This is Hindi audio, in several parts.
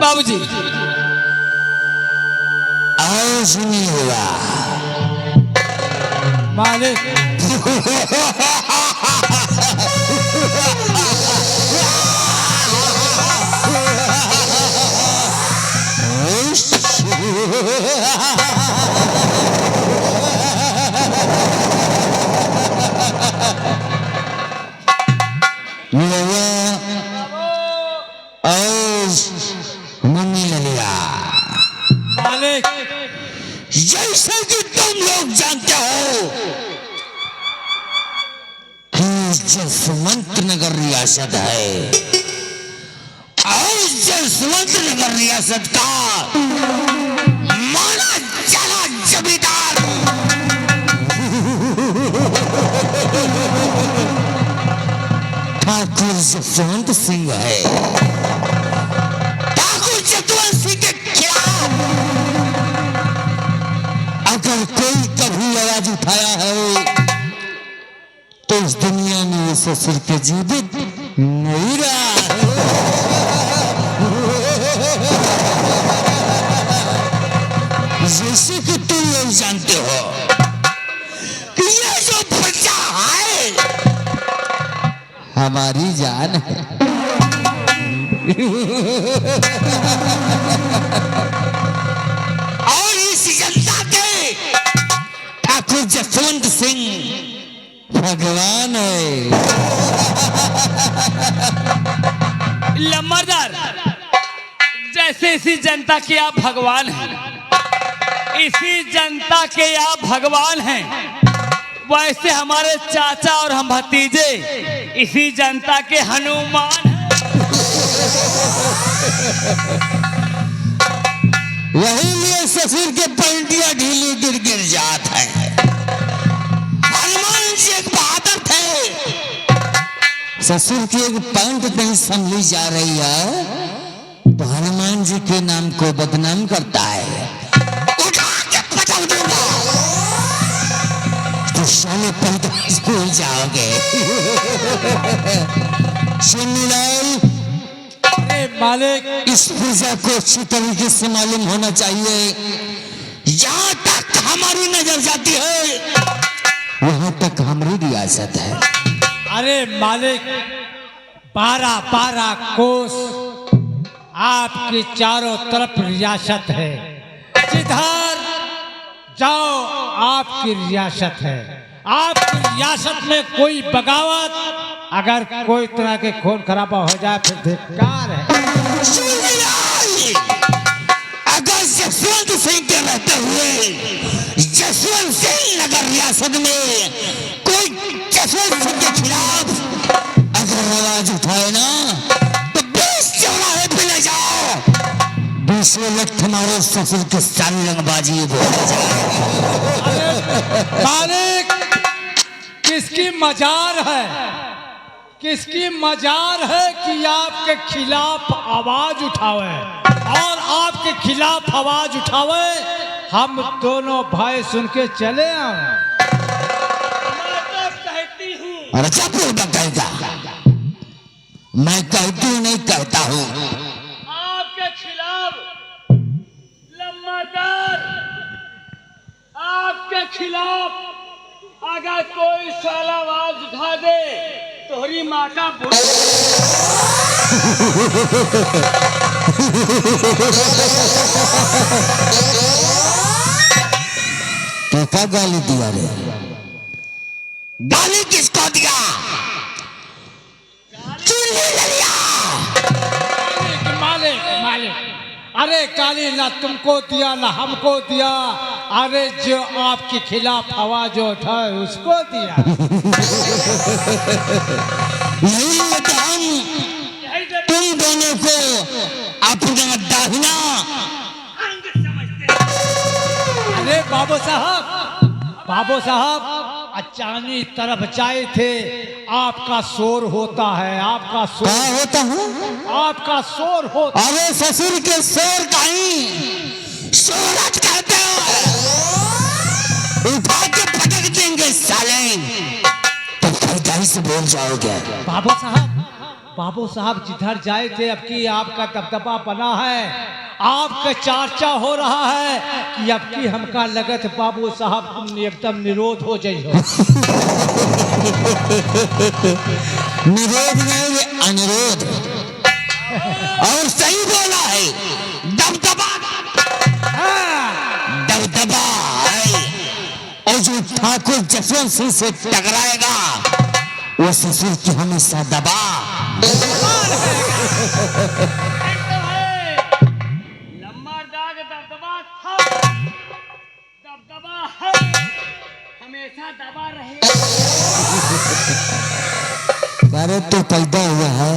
बाबूजी आज नहीं हुआ मालिक। मालिक जैसे कि तुम लोग जानते हो कि जसवंत नगर रियासत है और जसवंत नगर रियासत का माना चला जमींदार ठाकुर जसवंत सिंह है। ठाकुर जसवंत सिंह के खिलाफ अगर कोई कभी आवाज उठाया है तो इस दुनिया में ये ससुर के जीवित नहीं रहा है। जैसे कि तुम लोग जानते हो कि ये जो प्रजा है हमारी जान है। और इस जनता के ठाकुर जसवंत सिंह भगवान है। लम्बरदार, जैसे इसी जनता के आप भगवान हैं, इसी जनता के आप भगवान हैं, वैसे हमारे चाचा और हम भतीजे इसी जनता के हनुमान हैं। यही लिए ससुर के पंडिया ढीली गिर गिर जात है। हनुमान जी एक बहादुर थे। ससुर की एक पैंट नहीं संभली जा रही है तो हनुमान जी के नाम को बदनाम करता है। उठा के पटक दूंगा तो साले पैंट भूल जाओगे। सुनीलाल, मालिक इस पूजा को अच्छी तरीके से मालूम होना चाहिए। जहां तक हमारी नजर जाती है वहां तक हमारी रियासत है। अरे मालिक, 12 कोस आपकी चारों तरफ रियासत है, जिधर जाओ आपकी रियासत है। आपकी रियासत में कोई बगावत, अगर कोई तरह के खून खराबा हो जाए फिर धिक्कार है। अगर जसवंत सिंह के रहते हुए जसवंत सिंह नगर रियासत में कोई जसवंत सिंह के खिलाफ अगर आवाज उठाए ना तो 20 चौराहे पे ले जाओ। 20 लठ हमारे ससुर के सारी रंगबाजी बोल जाए। मालिक, किसकी मजार है, किसकी मजार है कि आपके खिलाफ आवाज उठावे, और आपके खिलाफ आवाज उठावे हम दोनों भाई सुन के चले आए। मैं तो कहती हूँ। अरे चुप कहेगा, मैं कहती हूँ नहीं कहता हूँ। आपके खिलाफ लम्बादार, आपके खिलाफ अगर कोई साला आवाज उठा दे तोहरी माँ का तो क्या गाली दिया रे? गाली किसको दिया? मालिक मालिक, अरे गाली ना तुमको दिया ना हमको दिया, अरे जो आपके खिलाफ आवाज उठाए उसको दिया। नहीं तो हम तुम दोनों को अपना दाहिना अरे बाबू साहब अचानक तरफ जाए थे, आपका शोर होता है, आपका शोर क्या होता है? आपका शोर होता। अरे ससुर के शोर कहीं शोरत कहते हो। उठा के पटक देंगे साले। तो सच्चाई से बोल जाओगे। बाबू साहब जिधर जाए थे अब की आपका दबदबा बना है, आपका चर्चा हो रहा है कि अब की हमका लगत बाबू साहब तुम एकदम निरोध हो जाइए। निरोध नहीं, ये अनुरोध। और सही बोला है, दबदबा दबदबा है। और जो ठाकुर जसवंत सिंह से टकराएगा वो ससुर की हमेशा दबा। लंबरदार दबदबा था, दबदबा है, हमेशा दबा रहेगा। अरे तो पैदा हुआ है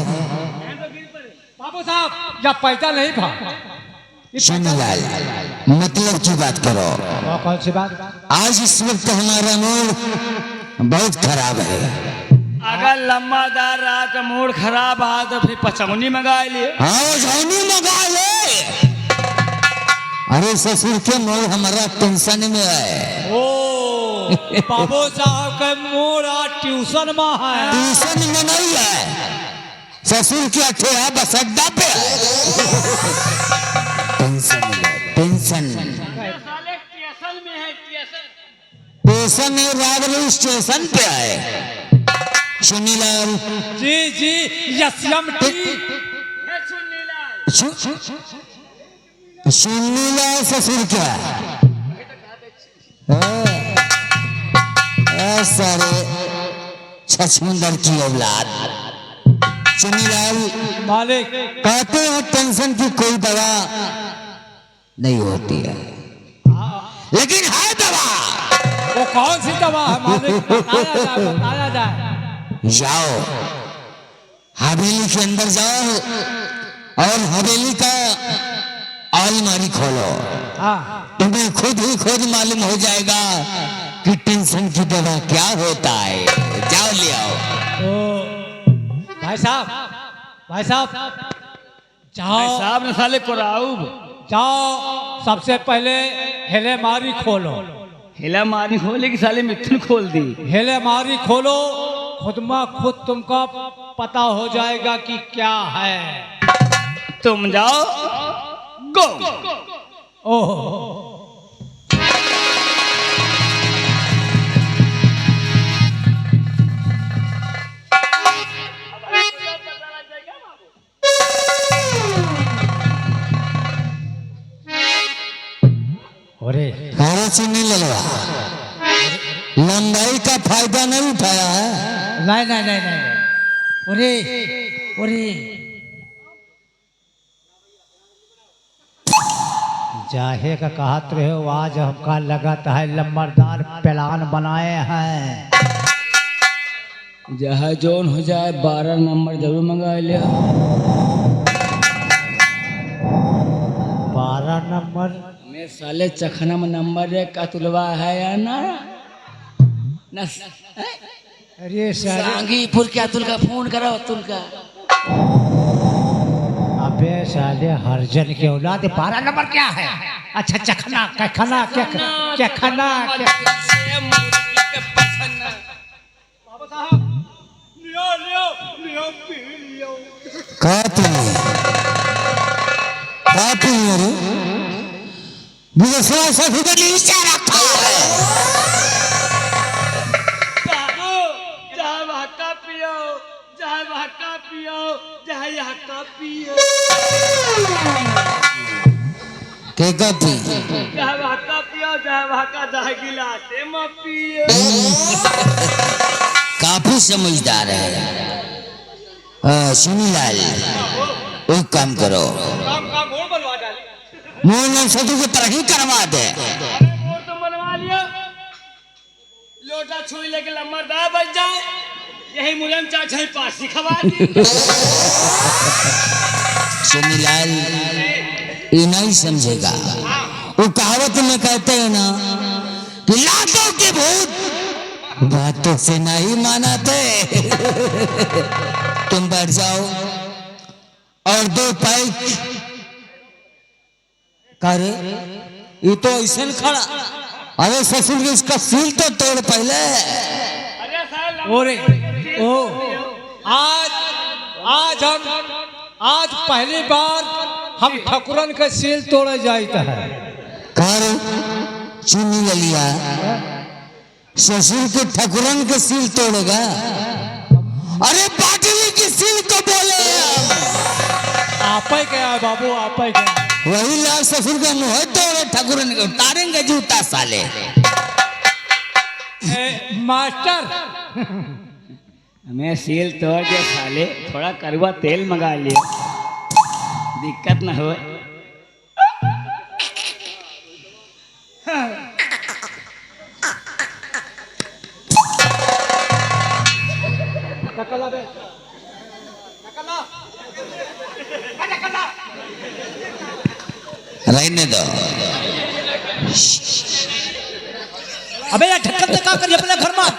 बाबू साहब या पैदा नहीं था। सुनलाल, मतलब की बात करो। कौन सी बात? आज इस वक्त हमारा मूड बहुत खराब है। अगर लंबादार रहा का मूड खराब आ तो फिर पचमनी मंगा लिए। हाँ, जौनी मंगा ले। अरे ससुर के मूड हमारा टेंशन में है। ओ बाबू साहब का मूड आज ट्यूशन में है। ट्यूशन में नहीं है, ससुर के अठेरा बस अड्डा पे है। टेंशन में, टेंशन साले स्टेशन में है, स्टेशन। स्टेशन में रावल स्टेशन पे है। सुनीलाल जी यशयमटी। हे सुनीलाल, सुनीलाल ससुर क्या सारे छछमुंदर की औलाद। सुनीलाल मालिक कहते हैं टेंशन की कोई दवा नहीं होती है, लेकिन है दवा। वो कौन सी दवा है मालिक? बताया जाए। जाओ हवेली के अंदर जाओ और हवेली का अलमारी खोलो। हाँ तुम्हें खुद मालूम हो जाएगा कि टेंशन की दवा क्या होता है। जाओ ले आओ। तो भाई साहब जाओ साहब ने साले को राउब जाओ, सबसे पहले हेलेमारी खोलो। हिला मारनी खोले कि साले मिथुन खोल दी। हेलेमारी खोलो, खुद में खुद तुमको पता हो जाएगा कि क्या है। तुम जाओ, गो। ओह अरे अरे सुनी ललवा, लंबाई का फायदा नहीं उठाया है। नहीं। अरे जाहे का कहत रहे हो, आज हमका लगत है लंबरदार प्लान बनाए हैं। जहाँ जोन हो जाए 12 नंबर जरूर मंगा लिया। 12 नंबर मैं साले चखना में नंबर 1 का तुलवा है या ना? अरे सारे सांगीपुर क्या तुल का फोन करो तुल का। अबे साले हरजन के औलाद 12 नंबर क्या है? अच्छा चखना क्या चखना बाबू साहब लियो काफी अरे दूसरा सभी को नीचे रखा है। जहाँ हक्का पियो, जहाँ हक्का पियो, जहाँ हक्का पियो, के कथी जहाँ हक्का पियो, जहाँ हक्का 10 गिलासे में पियो। काफी समझदार है। सुनीलाल एक काम करो, काम मोड़ बनवा डाली। मोर नाम सतु को तरह ही करवा दे। अरे मोड़ तो बनवा लिया, लोटा छुई लेके लंबरदार बच जाए, यही मुलायम चाचा ही पासी खवा दी। सुनीलाल ये नहीं समझेगा। वो कहावत में कहते हैं ना कि लातों के भूत बातों से नहीं मानाते। तुम बैठ जाओ और 2 पैक करे। ये तो ऐसे खड़ा, अरे ससुर इसका सील तो तोड़ पहले। अरे साहब ओरे ओ आज आज पहली बार हम ठकुरन के सील तोड़े जाते हैं। कर चुनी लिया ससुर के ठकुरन के सील तोड़ेगा। अरे बाटली की सील को बोले आप ही क्या है बाबू, आप ही क्या। वही लाल ससुर का मुंह तोड़े ठकुरन को उतारेंगे जूता साले। मास्टर हमें सील तोड़ दे साले, थोड़ा कड़वा तेल मंगा लिया, दिक्कत ना हो। रहने दो। अबे यार ढक्कन से क्या करिए अपने घर में।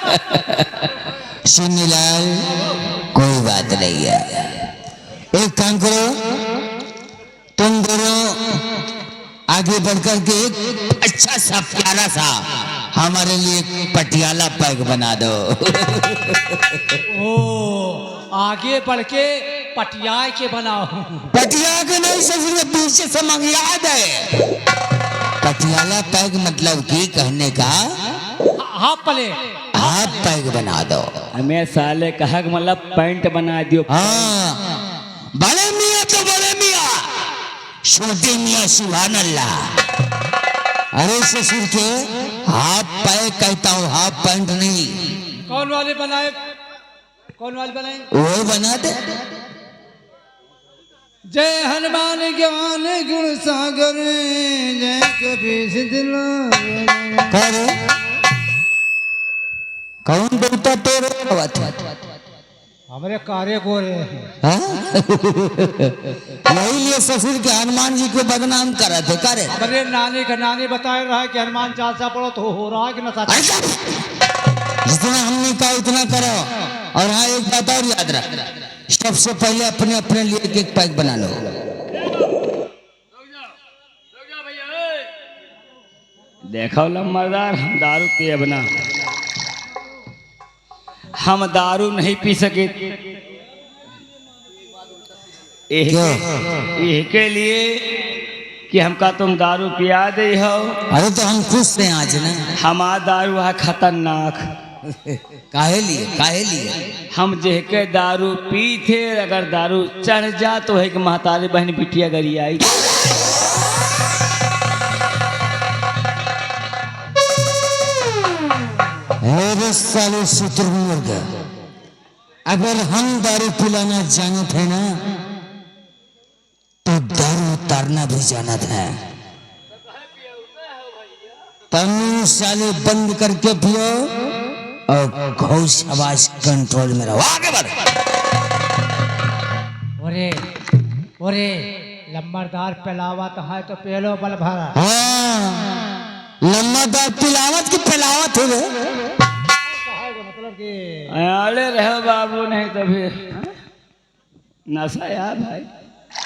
सुनीलाल कोई बात नहीं है, एक काम करो तुम दोनों आगे बढ़कर के एक अच्छा सा प्यारा सा हमारे लिए पटियाला पैक बना दो। ओ आगे बढ़ के पटिया के बनाओ। पटिया के नहीं ससुर के पीछे से मंगिया दे। पटियाला पैक मतलब कि कहने का हाफ प्लेट, हाफ पैक बना दो। हमें साले कहा कि मतलब पैंट बना दियो। हाँ बड़े मियाँ तो बड़े मियाँ, छोटे मियाँ सुभान अल्लाह। अरे ससुर के हाफ पैक कहता हूँ, हाफ पैंट नहीं। कौन वाले बनाए, कौन वाले बनाए? वो बना दे। जय हनुमान ज्ञान गुण सागर, जय कबीर दिला। कौन बोलता तेरे हमारे कार्य को रे। यही लिए ससुर के हनुमान जी को बदनाम करा थे करे। अरे नानी का नानी बता रहा है कि हनुमान चालीसा पढ़ो तो हो रहा है कि ना। जितना हमने कहा उतना करो। और हाँ एक बात और याद रख, सबसे पहले अपने अपने लिए एक पैक बना लो। देखो लम्बादार, हम दारू पिए बना, हम दारू नहीं पी सके। के लिए कि हमका तुम दारू पिया दे हो। अरे तो हम खुश थे आज ना। हमारा दारू है खतरनाक। काहे लिए, काहे लिए? हम जेके दारू पी थे, अगर दारू चढ़ जा तो है कि महतारी बहन बिटिया गरी आई। मेरे साले शुतुरमुर्ग, अगर हम दारू पिलाना जानते हैं ना तो दारू उतारना भी जाना था। तनु साले बंद करके पियो और घोष आवाज कंट्रोल में रहो। आगे बढ़। ओरे ओरे लंबरदार पिलावा तो है तो पेलो बल भरा। हाँ लम्बादार पिलावत की पिलावत है। मतलब कि अरे रहो बाबू, नहीं तो फिर नशा यार भाई।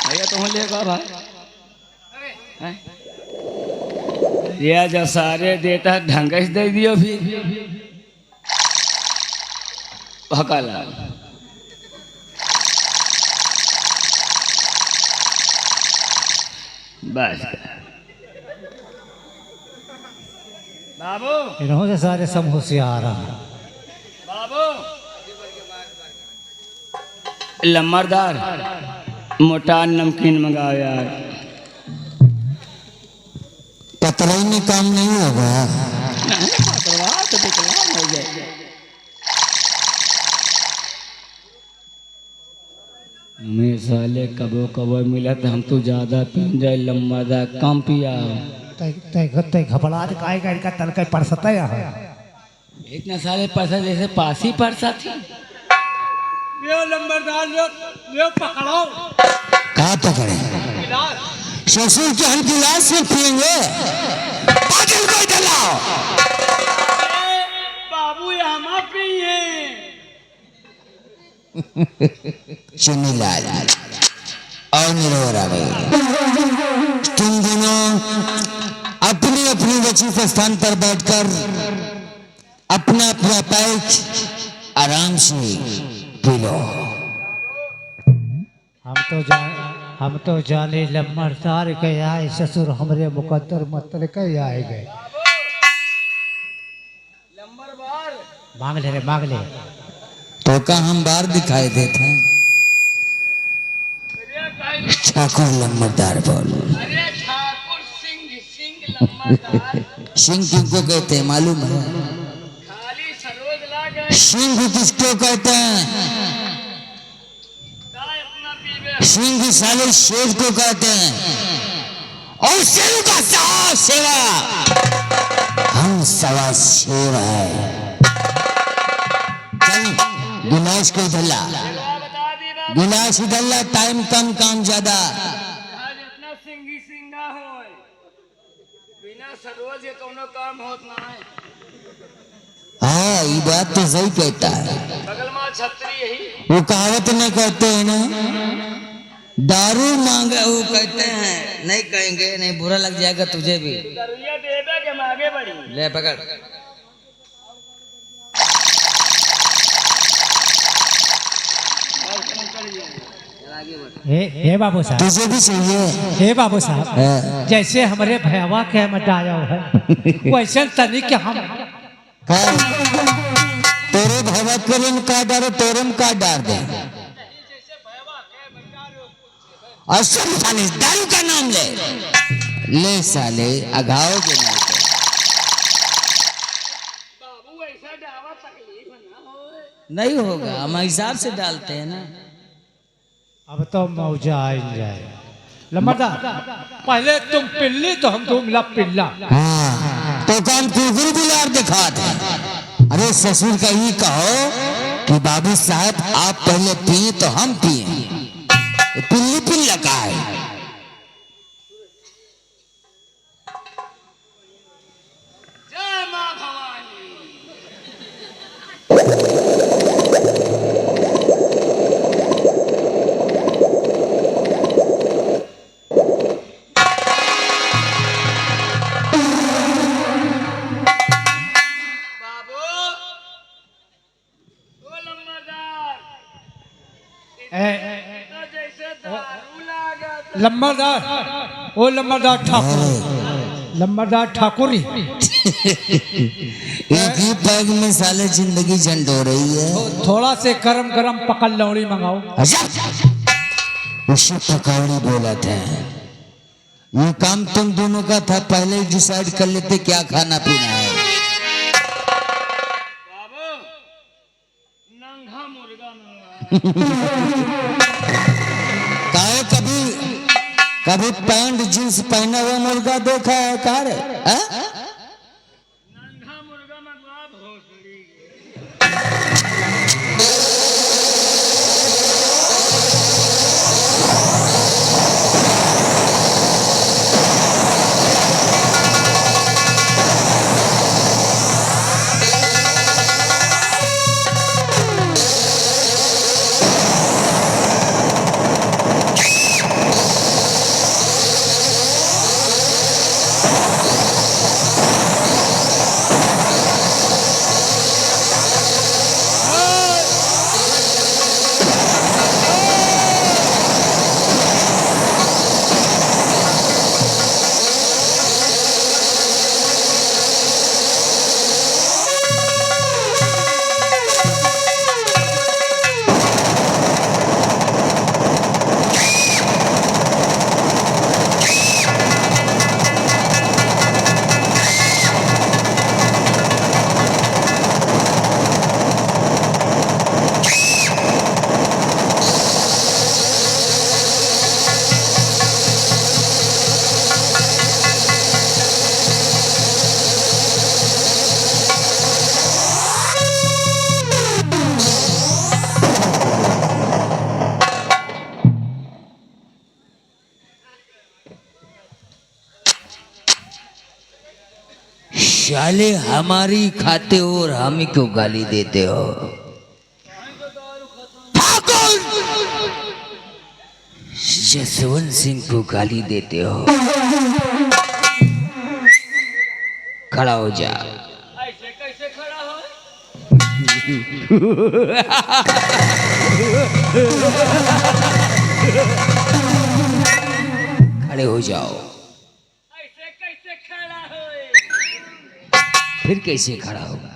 भैया तुम लेगा भाई हैं? ये जो सारे देता है ढंग से दे दियो फिर भकाला। बस बाबू, इन्हों से सारे सब होशियार हैं। बाबू लम्बरदार मोटा नमकीन मंगाओ यार। पतराई में काम नहीं होगा। मैं साले कबो कबो मिला तो हम तो ज्यादा पी जाए, लम्बा कम पिया। ते घबरा काय काय का तलके परसता है। इतना सारे पैसा जैसे पास ही परसा थी। यो लंबरदार यो पकड़ो। कहाँ पकड़े? ससुर के हम गिलास से पिएंगे। पागल को डलाओ। बाबू यहाँ पिए। सुनीलाल और निरोरा में तुम दोनों अपनी अपनी उचित स्थान पर बैठकर अपना अपना पैक आराम से पी लो। हम तो जाने लम्बरदार के आए ससुर हमरे मुकद्दर मतल के आए गए। लंबर बार मांग ले रे मांग ले। तो का हम बार दिखाई देते हैं। अरे काहे ठाकुर लम्बरदार बोल। अरे ठाकुर सिंह लंबरदार सिंह किसको कहते हैं मालूम है? खाली सरोज ला गए सिंह किसको कहते हैं? दाय अपना पीवे सिंह साले शेर को कहते हैं और शेर का सेवा हम सवा शेर है। चल गिलास को धल्ला बता दी बाबू गिलास धल्ला टाइम कम काम ज्यादा। आज इतना सिंगी सिंगा हो बिना सरोज के कोनो काम होत ना है। हाँ ये बात तो सही कहता है। बगल में छतरी यही वो कहावत नहीं कहते हैं ना दारू मांगे वो कहते हैं नहीं कहेंगे नहीं बुरा लग जाएगा तुझे भी। दरुया देवे के मांगे बड़ी ले पकड़। हे बाबू साहब तुझे भी चाहिए। हे बाबू साहब हाँ। जैसे हमारे भैया के मटाया है वैसे तनिक के हम हाँ। तेरे भैया के लिए का डारो तोरे में का डार दे। और सब साले दारू का नाम ले साले अघाओगे नहीं तो। बाबू ऐसा डावा तकलीफ ना हो नहीं होगा हम हिसाब से डालते हैं ना। अब तो मौजा आ जाए। लम्बरदार पहले तुम पिल्ली तो हम तुम ला पिल्ला। हाँ तो कौन कुकुर बुलार दिखा दे। अरे ससुर का ही कहो कि बाबू साहब आप पहले पिए तो हम पिए। पिल्ली पिल्ला का है। जय मां भवानी बाबू ओ लंबरदार तो जैसे दारू लागत लम्बरदार ओ लम्बरदार ठाकुर लम्बरदार ठाकुर ही एक ही बैग में साले जिंदगी झंड हो रही है। थोड़ा से गरम गरम पकड़ लौड़ी मंगाओ। अच्छा उसे पकौड़ी बोला था। ये काम तुम दोनों का था पहले ही डिसाइड कर लेते क्या खाना पीना है। बाबू नंगा मुर्गा मंगवा काहे कभी कभी पैंट जींस पहना हुआ मुर्गा देखा है का रे? हाँ? नंगा मुर्गा मंगवा भोसड़ी साले हमारी खाते हो और हम ही क्यों गाली देते हो? ठाकुर जसवंत सिंह को गाली देते हो। खड़ा हो जा। ऐसे कैसे खड़ा हो खड़े हो जाओ। ऐसे कैसे खड़ा होए? फिर कैसे खड़ा होगा?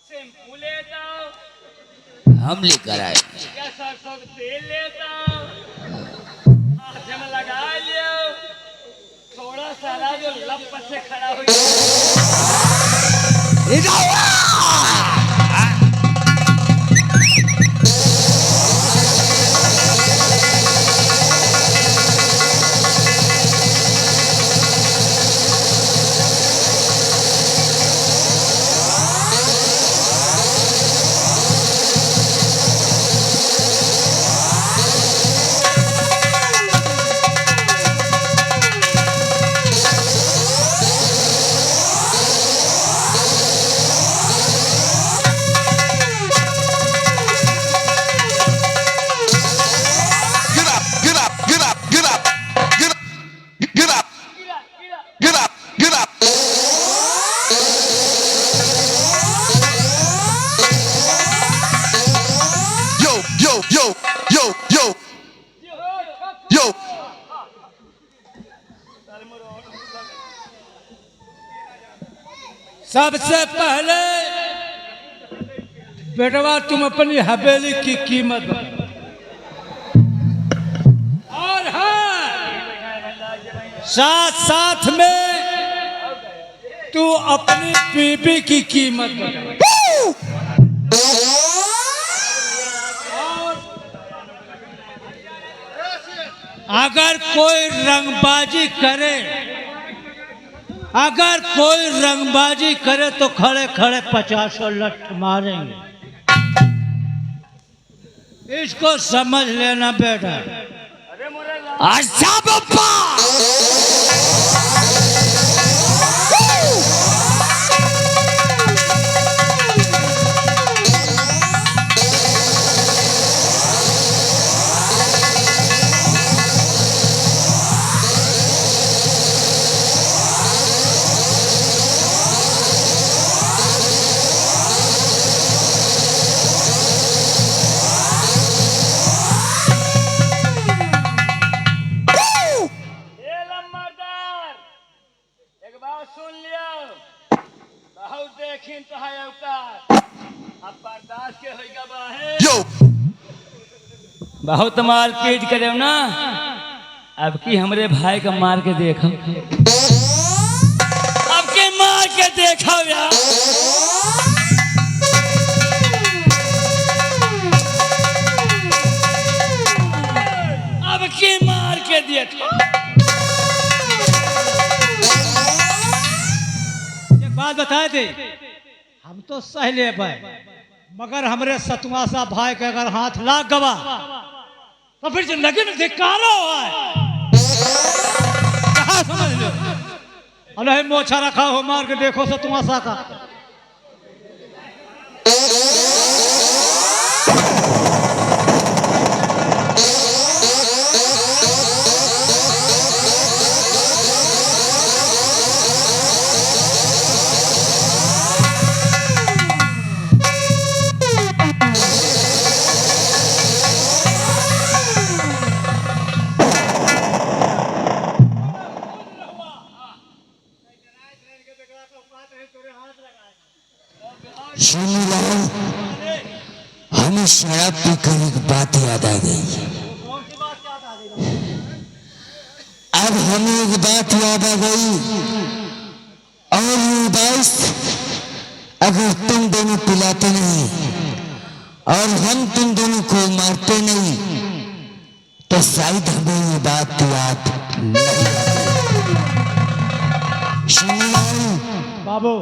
शैम्पू लेता हूँ हम लेकर आए। या सरसों का तेल लेता हूँ, हाथ में लगा लियो, थोड़ा सारा जो लप से खड़ा हो सबसे पहले बेटवा तुम अपनी हवेली की कीमत बताओ। और हाँ, साथ साथ में तू अपनी बीबी की कीमत बताओ। और अगर कोई रंगबाजी करे, अगर कोई रंगबाजी करे तो खड़े खड़े 50 लठ मारेंगे। इसको समझ लेना बेटा। अच्छा पप्पा। सुन लियो, बहुत देखिन तो है अवतार, अब बर्दाश्त के होइगा बाहे। बहुत मार पीट करे ना, अब की हमरे भाई का मार के देखो, अब के मार के देखो यार। अब की मार के देखो। बात बताए थे, हम तो सह ले भाई, मगर हमरे सतवासा भाई के अगर हाथ लाग गवा तो फिर जिंदगी में धिक्कारो है। कहाँ समझ लो, अल्लाह मोछा रखा हो, मार के देखो सतवासा का। हमें शराब पीकर एक बात याद आ गई। अब हमें एक बात याद आ गई, और ये बात, अगर तुम दोनों पिलाते नहीं और हम तुम दोनों को मारते नहीं तो शायद हमें ये बात याद नहीं आती। बाबू,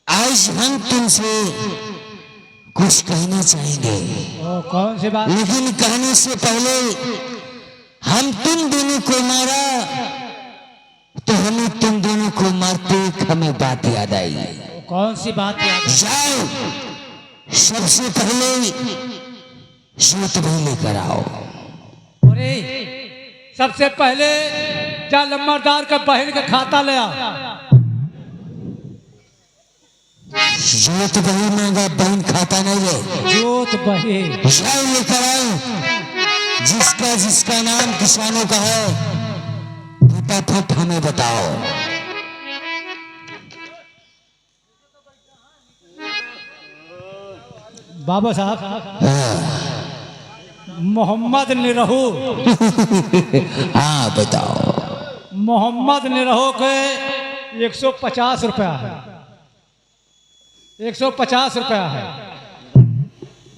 आज हम तुमसे कुछ कहना चाहेंगे। ओ, कौन सी बात? लेकिन कहने से पहले, हम तुम दोनों को मारा तो हमें तुम दोनों को मारते हमें बात याद आई। कौन सी बात याद? जाओ, सबसे पहले सूत भी लेकर आओ। अरे, सबसे पहले जा लम्बरदार का बहन का खाता ले आ। जोत बही महंगा बहन खाता नहीं है। जोत बही जाओ ये कराओ, जिसका जिसका नाम किसानों का है फटाफट हमें बताओ। बाबा साहब, मोहम्मद निरहू। हाँ बताओ। मोहम्मद निरहू के 150 रुपया है, 150 रुपया है।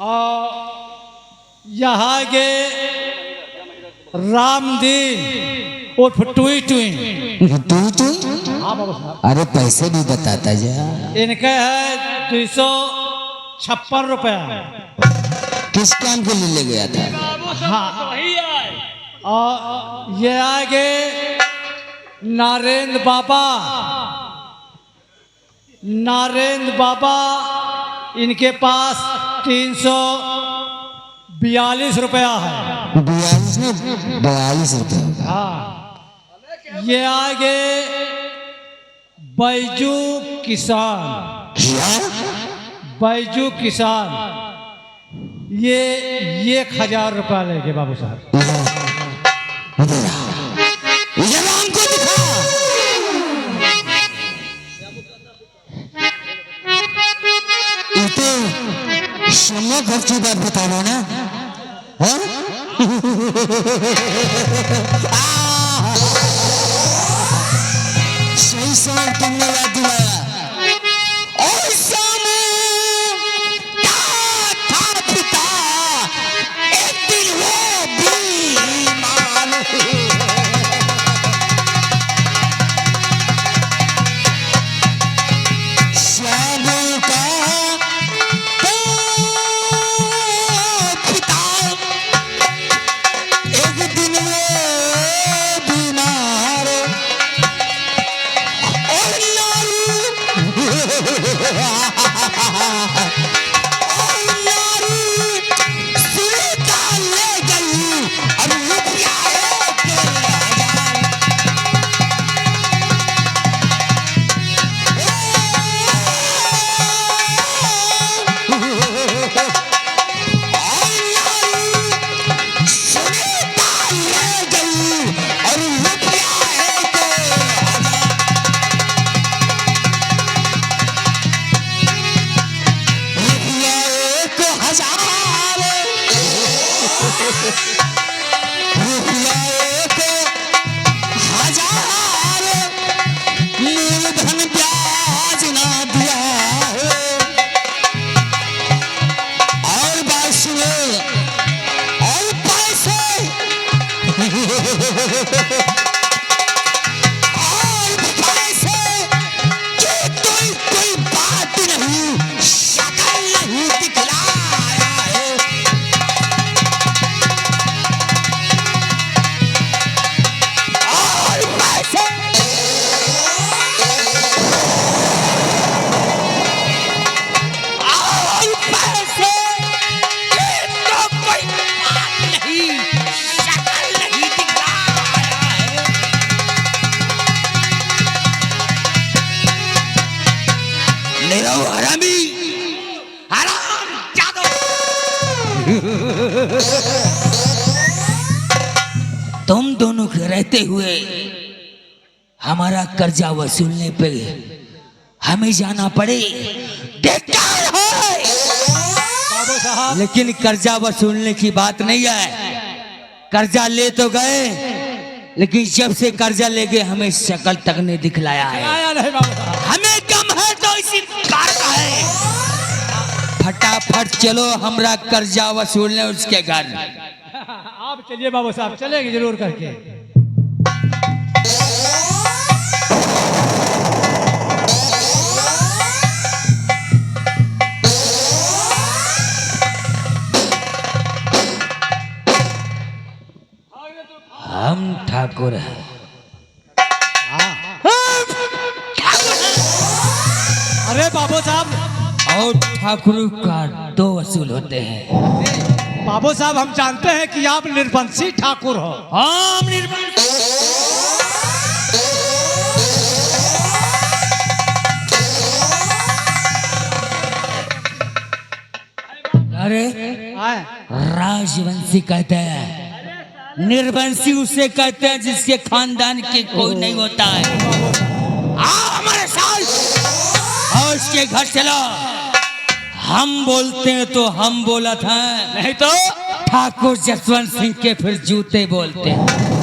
और यहाँ के रामदीन उर्फ टुई टुई। तू हाँ बाबा साहब, अरे पैसे भी बताता जा। इनके है 256 रुपया। किस काम के लिए ले गया था? बाबू साहब वही आए। और ये आगे नारेंद्र बाबा, नारेंद्र बाबा, इनके पास 342 रुपया है। 42 में 42 रुपये। हाँ, ये आगे बैजू किसान, क्या? बैजू किसान, ये 1000 रुपया लेंगे बाबू साहब। ये नाम को दिखा। ये तो समय खर्च की बात बता रहा ना? हाँ? सही समय तुमने याद दिलाया। और सामू क्या था पिता, एक दिन वो बीमार हुए। सामू का पिता, एक दिन वो बीमार और नारू सुनीता ले गई और रुपया के सुनीता ले गई और रुपया एक हजार, रुपया एक हजार, मूलधन ब्याज ना दिया है। और बात सुनो, और पैसे और पैसे की कोई बात नहीं, शक्ल नहीं दिखलाया है। और पैसे और पैसे की तो कोई बात नहीं, शक्ल नहीं दिखलाया है। मेरा हरामी, हराम जादो। तुम दोनों के रहते हुए हमारा कर्जा वसूलने पे हमें जाना पड़े, बेकार है। बाबू साहब, लेकिन कर्जा वसूलने की बात नहीं है। कर्जा ले तो गए, लेकिन जब से कर्जा ले गए हमें शक्ल तक नहीं दिखलाया है। आया नहीं बाबू साहब। हमें गम है तो इसी कार का है। फटाफट चलो हमरा कर्जा वसूलने उसके घर। आप चलिए बाबू साहब, चलेंगे जरूर करके। हम ठाकुर हैं। अरे बाबू साहब, और ठाकुर का 2 वसूल होते हैं। बाबू साहब, हम जानते हैं कि आप निर्बंसी ठाकुर हो। हम निर्बल अरे आए राजवंशी कहते हैं, निर्वंशी उसे कहते हैं जिसके खानदान के कोई नहीं होता है। आओ हमारे साथ और उसके घर चलो। हम बोलते हैं तो हम बोला था, नहीं तो ठाकुर जसवंत सिंह के फिर जूते बोलते हैं।